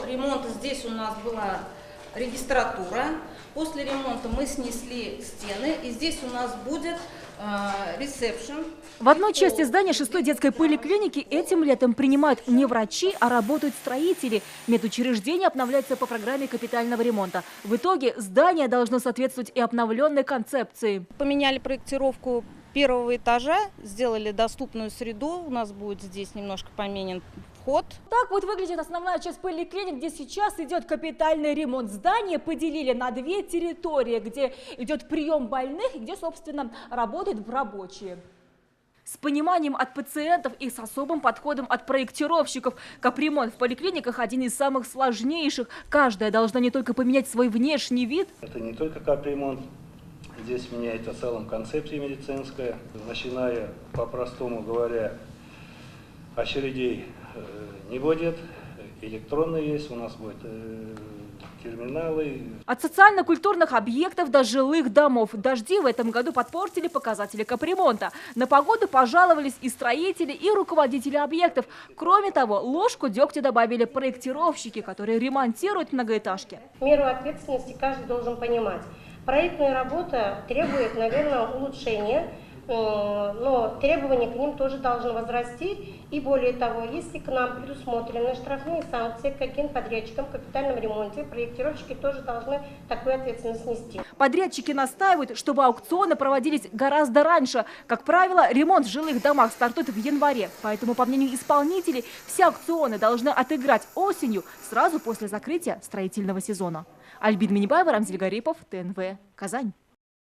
ремонта здесь у нас была регистратура. После ремонта мы снесли стены, и здесь у нас будет ресепшн. В одной части здания 6-й детской поликлиники этим летом принимают не врачи, а работают строители. Медучреждение обновляется по программе капитального ремонта. В итоге здание должно соответствовать и обновленной концепции. Поменяли проектировку первого этажа, сделали доступную среду. У нас будет здесь немножко поменен вход. Так вот выглядит основная часть поликлиник, где сейчас идет капитальный ремонт. Здание поделили на 2 территории, где идет прием больных и где, собственно, работают рабочие. С пониманием от пациентов и с особым подходом от проектировщиков. Капремонт в поликлиниках один из самых сложнейших. Каждая должна не только поменять свой внешний вид. Это не только капремонт. Здесь меняется в целом концепция медицинская. Начиная, по-простому говоря, очередей не будет. Электронные есть, у нас будет терминалы. От социально-культурных объектов до жилых домов. Дожди в этом году подпортили показатели капремонта. На погоду пожаловались и строители, и руководители объектов. Кроме того, ложку дегтя добавили проектировщики, которые ремонтируют многоэтажки. Меру ответственности каждый должен понимать. Проектная работа требует, наверное, улучшения, но требования к ним тоже должны возрасти. И более того, если к нам предусмотрены штрафные санкции к каким подрядчикам в капитальном ремонте, проектировщики тоже должны такую ответственность нести. Подрядчики настаивают, чтобы аукционы проводились гораздо раньше. Как правило, ремонт в жилых домах стартует в январе. Поэтому, по мнению исполнителей, все аукционы должны отыграть осенью, сразу после закрытия строительного сезона. Альбина Минибаева, Рамзиль Гарипов, ТНВ, Казань.